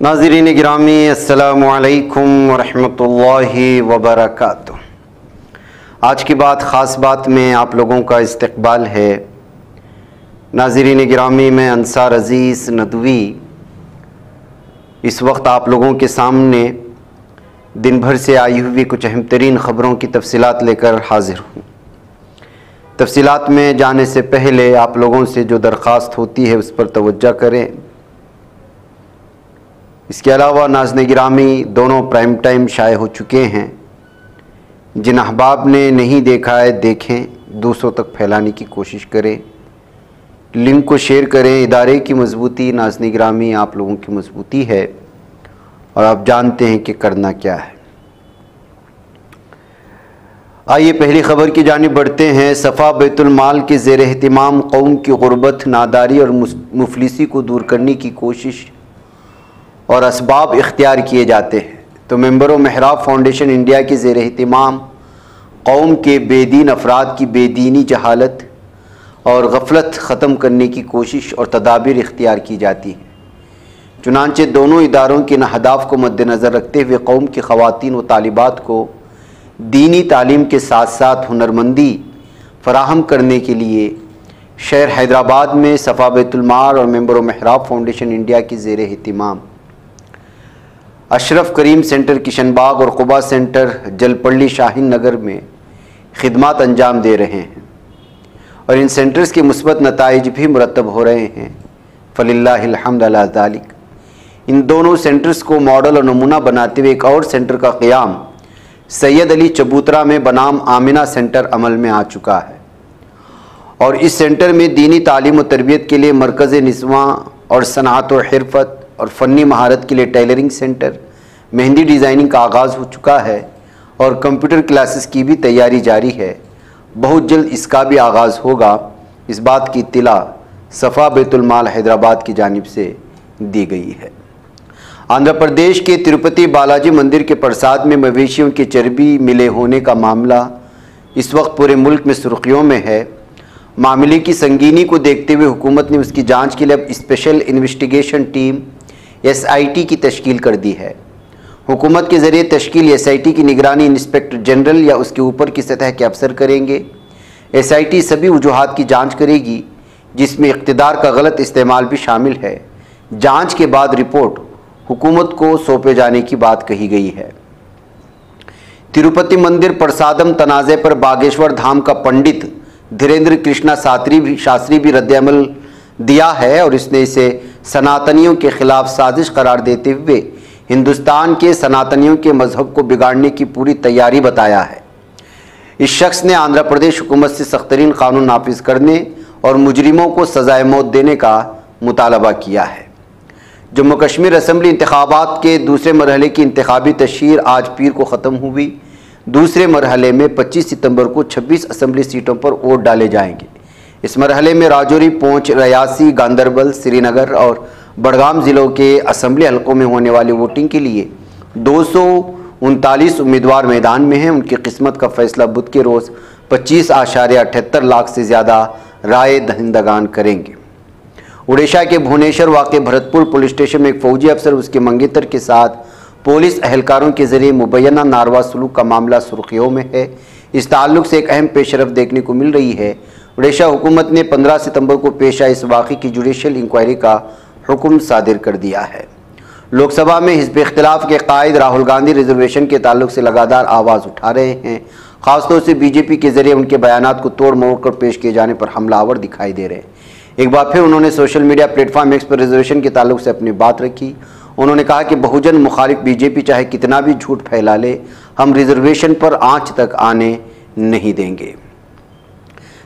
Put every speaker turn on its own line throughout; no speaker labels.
नाज़रीन गिरामी अस्सलामु अलैकुम वरहमतुल्लाहि वबरकातुह। आज की बात ख़ास बात में आप लोगों का इस्तक़बाल है। नाज़रीन गिरामी, मैं अंसार अज़ीज़ नदवी इस वक्त आप लोगों के सामने दिन भर से आई हुई कुछ अहम तरीन ख़बरों की तफसीलात लेकर हाज़िर हूँ। तफसीलात में जाने से पहले आप लोगों से जो दरख्वास्त होती है उस पर तवज्जो करें। इसके अलावा नाज़रीन गिरामी, दोनों प्राइम टाइम शाये हो चुके हैं। जिन अहबाब ने नहीं देखा है देखें, दूसरों तक फैलाने की कोशिश करें, लिंक को शेयर करें। इदारे की मजबूती नाज़रीन गिरामी आप लोगों की मजबूती है और आप जानते हैं कि करना क्या है। आइए पहली ख़बर की जानिब बढ़ते हैं। सफ़ा बैतुल माल के ज़ेर एहतिमाम कौम की गुर्बत, नादारी और मुफलिसी को दूर करने की कोशिश और असबाब इख्तियार किए जाते हैं। तो मेंबर मेहराब फाउंडेशन इंडिया के ज़ेर एहतिमाम कौम के बेदीन अफराद की बेदीनी, जहालत और गफलत ख़त्म करने की कोशिश और तदाबीर इख्तियार की जाती है। चुनांचे दोनों इदारों के अहदाफ को मद्देनज़र रखते हुए कौम की ख़वातीन व तालिबात को दीनी तालीम के साथ साथ हुनरमंदी फ़राहम करने के लिए शहर हैदराबाद में सफ़ा बैतुल माल और मेंबर मेहराब फाउंडेशन इंडिया की ज़ेर एहतिमाम अशरफ करीम सेंटर किशनबाग और कुबा सेंटर जलपल्ली शाहीन नगर में खिदमात अंजाम दे रहे हैं और इन सेंटर्स के मुस्बत नताइज भी मुरतब हो रहे हैं। फलिल्लाहिल हम्द अला ज़ालिक। इन दोनों सेंटर्स को मॉडल और नमूना बनाते हुए एक और सेंटर का क़याम सैयद अली चबूतरा में बनाम आमिना सेंटर अमल में आ चुका है और इस सेंटर में दीनी तालीम व तरबियत के लिए मरकज़ निस्वां और सनात और हिरफत और फ़नी महारत के लिए टेलरिंग सेंटर, मेहंदी डिज़ाइनिंग का आगाज़ हो चुका है और कंप्यूटर क्लासेस की भी तैयारी जारी है। बहुत जल्द इसका भी आगाज़ होगा। इस बात की इत्तला सफ़ा बैतुल माल हैदराबाद की जानिब से दी गई है। आंध्र प्रदेश के तिरुपति बालाजी मंदिर के प्रसाद में मवेशियों की चर्बी मिले होने का मामला इस वक्त पूरे मुल्क में सुर्खियों में है। मामले की संगीनी को देखते हुए हुकूमत ने उसकी जांच के लिए अब स्पेशल इन्वेस्टिगेशन टीम SIT की तश्कील कर दी है। हुकूमत के ज़रिए तश्कील SIT की निगरानी इंस्पेक्टर जनरल या उसके ऊपर की सतह के अफसर करेंगे। SIT सभी वजूहात की जांच करेगी जिसमें इक़्तिदार का गलत इस्तेमाल भी शामिल है। जांच के बाद रिपोर्ट हुकूमत को सौंपे जाने की बात कही गई है। तिरुपति मंदिर प्रसादम तनाज़े पर बागेश्वर धाम का पंडित धीरेन्द्र कृष्णा शास्त्री भी रद्द-ए-अमल दिया है और इसने इसे सनातनियों के खिलाफ साजिश करार देते हुए हिंदुस्तान के सनातनियों के मजहब को बिगाड़ने की पूरी तैयारी बताया है। इस शख्स ने आंध्र प्रदेश हुकूमत से सख्तरीन कानून नाफिज करने और मुजरिमों को सजाए मौत देने का मुतालबा किया है। जम्मू कश्मीर असम्बली इंतखाबात के दूसरे मरहले की इंतखाबी तशहीर आज पीर को ख़त्म हुई। दूसरे मरहले में 25 सितंबर को 26 असम्बली सीटों पर वोट डाले जाएंगे। इस मरहले में राजौरी, पुंछ, रियासी, गांदरबल, श्रीनगर और बड़गाम ज़िलों के असम्बली हलकों में होने वाली वोटिंग के लिए 239 उम्मीदवार मैदान में हैं। उनकी किस्मत का फैसला बुध के रोज़ 25.78 लाख से ज़्यादा राय दहिंदगान करेंगे। उड़ीसा के भुवनेश्वर वाक़ भरतपुर पुलिस स्टेशन में एक फ़ौजी अफसर उसके मंगेतर के साथ पुलिस अहलकारों के ज़रिए मुबैना नारवा सलूक का मामला सुर्खियों में है। इस ताल्लुक़ से एक अहम पेशरफ देखने को मिल रही है। उड़ीसा हुकूमत ने 15 सितंबर को पेश आई इस वाक़े की जुडिशल इंक्वायरी का हुक्म सादिर कर दिया है। लोकसभा में हिज़्ब इख्तिलाफ के कायद राहुल गांधी रिजर्वेशन के ताल्लुक़ से लगातार आवाज़ उठा रहे हैं। ख़ासतौर से BJP के ज़रिए उनके बयानात को तोड़ मोड़ कर पेश किए जाने पर हमलावर दिखाई दे रहे हैं। एक बार फिर उन्होंने सोशल मीडिया प्लेटफॉर्म X पर रिजर्वेशन के ताल्लुक़ से अपनी बात रखी। उन्होंने कहा कि बहुजन मुखालिफ BJP चाहे कितना भी झूठ फैला ले, हम रिजर्वेशन पर आंच तक आने नहीं देंगे।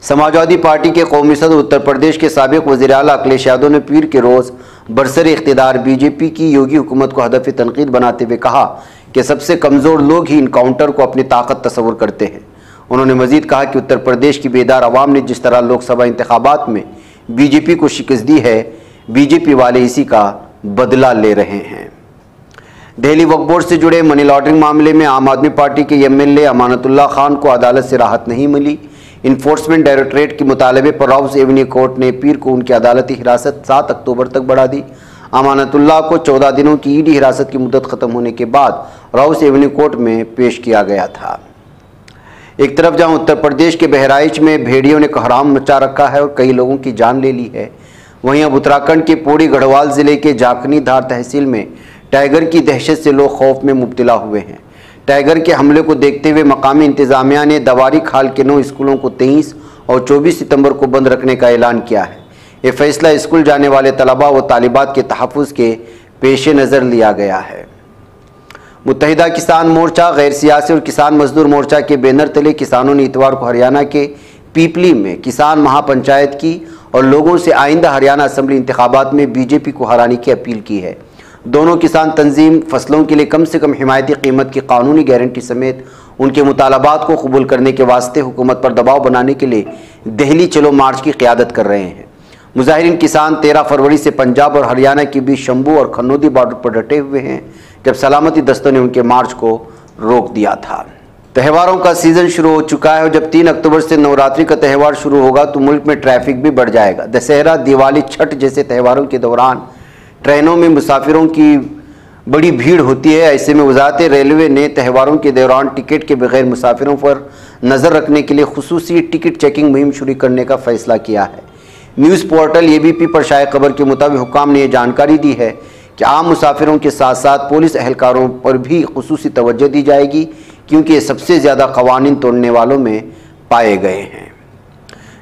समाजवादी पार्टी के कौमी सदर उत्तर प्रदेश के साबिक़ वज़ीर आला अखिलेश यादव ने पीर के रोज़ बरसर इख्तिदार BJP की योगी हुकूमत को हदफ तनकीद बनाते हुए कहा कि सबसे कमज़ोर लोग ही इनकाउंटर को अपनी ताकत तस्वुर करते हैं। उन्होंने मज़ीद कहा कि उत्तर प्रदेश की बेदार आवाम ने जिस तरह लोकसभा इंतखाबात में BJP को शिकस्त दी है, BJP वाले इसी का बदला ले रहे हैं। दिल्ली वक्फ बोर्ड से जुड़े मनी लॉन्ड्रिंग मामले में आम आदमी पार्टी के MLA अमानतुल्लाह खान को अदालत से राहत नहीं मिली। इन्फोर्समेंट डायरेक्टरेट के मुतालबे पर राउस एवेन्यू कोर्ट ने पीर को उनकी अदालती हिरासत 7 अक्टूबर तक बढ़ा दी। अमानतुल्लाह को 14 दिनों की ईडी हिरासत की मुद्दत खत्म होने के बाद राउस एवेन्यू कोर्ट में पेश किया गया था। एक तरफ जहां उत्तर प्रदेश के बहराइच में भेड़ियों ने कोहराम मचा रखा है और कई लोगों की जान ले ली है, वहीं अब उत्तराखंड के पौड़ी गढ़वाल जिले के जाखनी धार तहसील में टाइगर की दहशत से लोग खौफ में मुब्तला हुए हैं। टाइगर के हमले को देखते हुए मकामी इंतजामिया ने दवारी खाल के 9 स्कूलों को 23 और 24 सितंबर को बंद रखने का ऐलान किया है। ये फैसला स्कूल जाने वाले तलबा व तालिबात के तहफ़्फ़ुज़ के पेश नज़र लिया गया है। मुत्तहिदा किसान मोर्चा, गैर सियासी और किसान मजदूर मोर्चा के बैनर तले किसानों ने इतवार को हरियाणा के पीपली में किसान महापंचायत की और लोगों से आइंदा हरियाणा असेंबली इंतखाबात में बीजेपी को हराने की अपील की है। दोनों किसान तंजीम फसलों के लिए कम से कम हिमायती कीमत की कानूनी गारंटी समेत उनके मुतालबात को कबूल करने के वास्ते हुकूमत पर दबाव बनाने के लिए दिल्ली चलो मार्च की क़ियादत कर रहे हैं। मुजाहिरीन किसान 13 फरवरी से पंजाब और हरियाणा के बीच शंभू और खन्नौदी बॉर्डर पर डटे हुए हैं, जब सलामती दस्तों ने उनके मार्च को रोक दिया था। त्योहारों का सीज़न शुरू हो चुका है और जब 3 अक्टूबर से नवरात्रि का त्यौहार शुरू होगा तो मुल्क में ट्रैफिक भी बढ़ जाएगा। दशहरा, दिवाली, छठ जैसे त्योहारों के दौरान ट्रेनों में मुसाफिरों की बड़ी भीड़ होती है। ऐसे में वजारत रेलवे ने त्योहारों के दौरान टिकट के बगैर मुसाफिरों पर नज़र रखने के लिए खुसूसी टिकट चेकिंग मुहिम शुरू करने का फैसला किया है। न्यूज़ पोर्टल ABP पर शाये खबर के मुताबिक हुक्काम ने यह जानकारी दी है कि आम मुसाफिरों के साथ साथ पुलिस एहलकारों पर भी खुसूसी तवज्जो दी जाएगी, क्योंकि ये सबसे ज़्यादा कवानीन तोड़ने वालों में पाए गए हैं।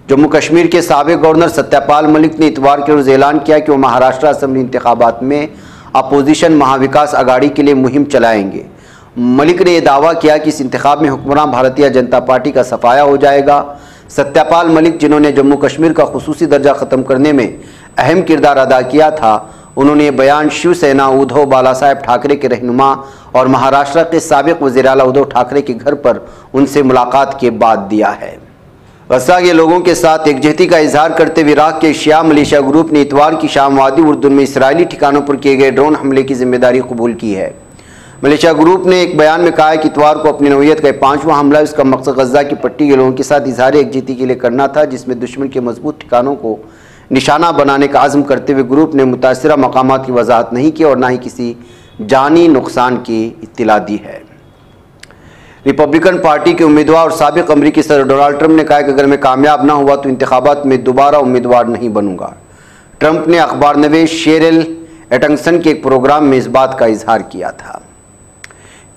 जम्मू कश्मीर के साबिक गवर्नर सत्यपाल मलिक ने इतवार के रोज़ ऐलान किया कि वो महाराष्ट्र असेंबली इंतखाबात में अपोजिशन महाविकास अघाड़ी के लिए मुहिम चलाएंगे। मलिक ने यह दावा किया कि इस इंतखाब में हुक्मरान भारतीय जनता पार्टी का सफाया हो जाएगा। सत्यपाल मलिक, जिन्होंने जम्मू कश्मीर का खुसूसी दर्जा ख़त्म करने में अहम किरदार अदा किया था, उन्होंने ये बयान शिवसेना उद्धव बालासाहेब ठाकरे के रहनुमा और महाराष्ट्र के साबिक वज़ीर आला उद्धव ठाकरे के घर पर उनसे मुलाकात के बाद दिया है। गज़ा के लोगों के साथ एकजुहती का इजहार करते हुए इराक के शिया मिलिशिया ग्रुप ने इतवार की शाम वादी उर्दुन में इसराइली ठिकानों पर किए गए ड्रोन हमले की जिम्मेदारी कबूल की है। मिलिशिया ग्रुप ने एक बयान में कहा है कि इतवार को अपनी नौयत का 5वां हमला इसका मकसद गज़ा की पट्टी के लोगों के साथ इजहार एकजुहती के लिए करना था, जिसमें दुश्मन के मजबूत ठिकानों को निशाना बनाने का आज़म करते हुए ग्रुप ने मुतासिरा मकामात की वजाहत नहीं की और ना ही किसी जानी नुकसान की इत्तला दी है। रिपब्लिकन पार्टी के उम्मीदवार और साबिक अमरीकी सदर डोनाल्ड ट्रंप ने कहा कि अगर मैं कामयाब ना हुआ तो इंतखाबात में दोबारा उम्मीदवार नहीं बनूंगा। ट्रंप ने अखबार नवीस शेरिल एटंगसन के एक प्रोग्राम में इस बात का इजहार किया था।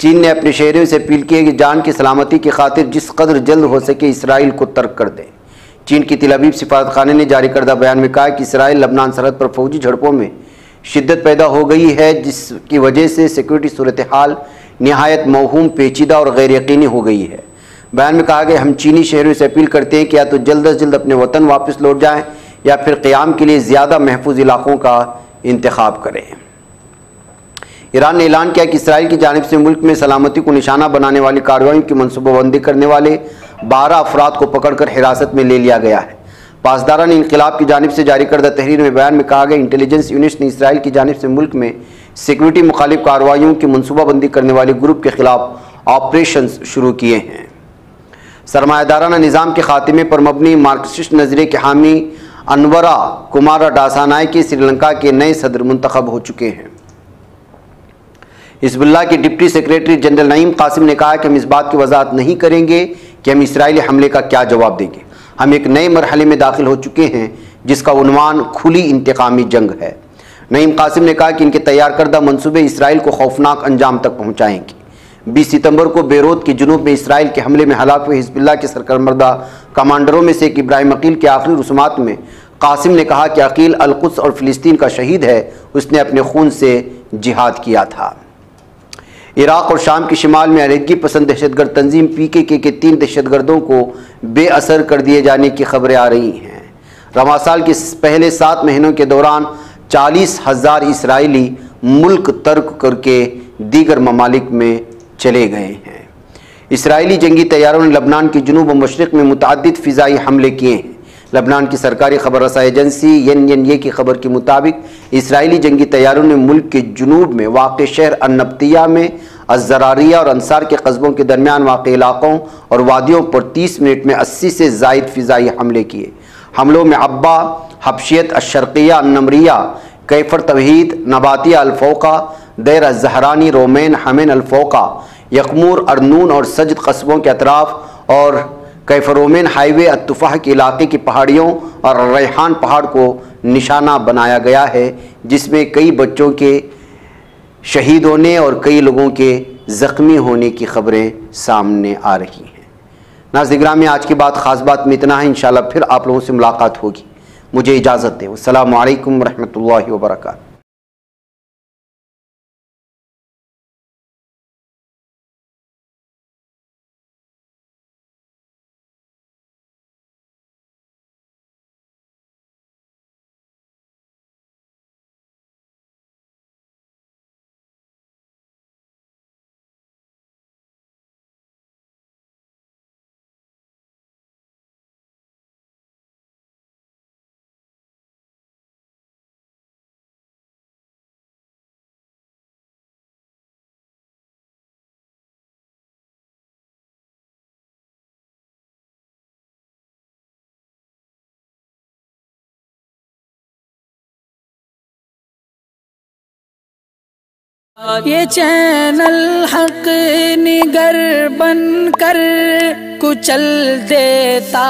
चीन ने अपने शहरियों से अपील की है कि जान की सलामती की खातिर जिस कदर जल्द हो सके इसराइल को तर्क कर दें। चीन की तेल अवीव सिफारतखाने ने जारी करदा बयान में कहा कि इसराइल लबनान सरहद पर फौजी झड़पों में शिद्दत पैदा हो गई है, जिसकी वजह से सिक्योरिटी सूरत हाल निहायत मौहूम, पेचीदा और गैर यकीनी हो गई है। बयान में कहा कि हम चीनी शहरियों से अपील करते हैं कि या तो जल्द अज जल्द अपने वतन वापस लौट जाएं या फिर क़याम के लिए ज़्यादा महफूज इलाकों का इंतखाब करें। ईरान ने ऐलान किया कि इसराइल की जानिब से मुल्क में सलामती को निशाना बनाने वाली कार्रवाइयों की मनसूबाबंदी करने वाले 12 अफराद को पकड़कर हिरासत में ले लिया गया है। पासदारान इनकलाब की जानिब से जारी करदा तहरीर में बयान में कहा गया, इंटेलिजेंस यूनिट्स ने इसराइल की जानिब से मुल्क में सिक्योरिटी मुखालिफ कार्रवाइयों की मनसूबाबंदी करने वाले ग्रुप के खिलाफ ऑपरेशन शुरू किए हैं। सरमायादाराना निज़ाम के खात्मे पर मबनी मार्क्सिस्ट नज़रिए के हामी अनवरा कुमारा डासानायके श्रीलंका के नए सदर मुंतखब हो चुके हैं। हिज़्बुल्लाह के deputy secretary general Naim Qassem ने कहा कि हम इस बात की वजाहत नहीं करेंगे कि हम इसराइली हमले का क्या जवाब देंगे। हम एक नए मरहले में दाखिल हो चुके हैं जिसका उन्वान खुली इंतकामी जंग है। नईम कासिम ने कहा कि इनके तैयार करदा मंसूबे इसराइल को खौफनाक अंजाम तक पहुँचाएंगे। 20 सितंबर को बेरूत के जुनूब में इसराइल के हमले में हलाक हुए हिज़्बुल्लाह के सरकर्दा कमांडरों में से एक इब्राहिम अकील के आखिरी रसूमात में कासिम ने कहा कि अकील अल-कुद्स और फ़िलिस्तीन का शहीद है, उसने अपने खून से जिहाद किया था। इराक़ और शाम के शिमाल में अलहदगी पसंद दहशतगर्द तंजीम PKK के 3 दहशतगर्दों को बेअसर कर दिए जाने की खबरें आ रही हैं। रवां साल के पहले 7 महीनों के दौरान 40,000 इसराइली मुल्क तर्क करके दीगर ममालिक में चले गए हैं। इसराइली जंगी तैयारों ने लबनान के जुनूब व मशरिक़ में मुतअद्दिद फ़िज़ाई हमले किए हैं। लबनान की सरकारी खबर रसाई एजेंसी NNA की खबर के मुताबिक इसराइली जंगी तैयारों ने मुल्क के जुनूब में वाक़ शहर अन-नब्तिया में अज़रारिया और अंसार के कस्बों के दरमियान वाक़ इलाक़ों और वादियों पर 30 मिनट में 80 से ज़ायद फ़िज़ाई हमले किए। हमलों में अब्बा, हब्शियत, अश-शर्क़िया, अन-नमरिया, कैफर तवहीद, नबातिया अल्फोका, दैर ज़हरानी, रोमेन, हमेन अल्फोका, यकमूर, अरनून और सजद कस्बों के अतराफ़ और कैफरोमेन हाईवे अत्तुफ़ाह के इलाके की पहाड़ियों और रेहान पहाड़ को निशाना बनाया गया है, जिसमें कई बच्चों के शहीद होने और कई लोगों के ज़ख्मी होने की खबरें सामने आ रही हैं। नाज़रीन गिरामी, आज की बात ख़ास बात में इतना है। इंशाअल्लाह फिर आप लोगों से मुलाकात होगी। मुझे इजाज़त दें। अस्सलामु अलैकुम रहमतुल्लाहि व बरकातहू।
ये चैनल हक निगर बन कर कुचल देता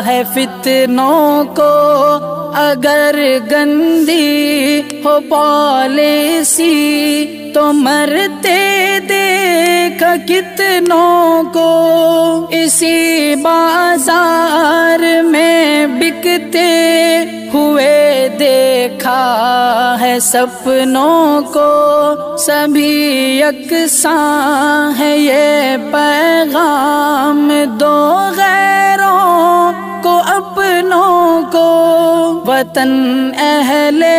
है फितनों को। अगर गंदी हो पॉलिसी तो मरते देख कितनों को। इसी बाजार में बिकते हुए देखा है सपनों को। सभी यकसां है ये पैगाम दो गैरों को अपनों को। वतन अहले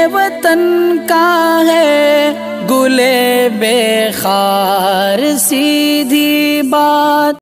वतन का है गुले बेखार सीधी बात।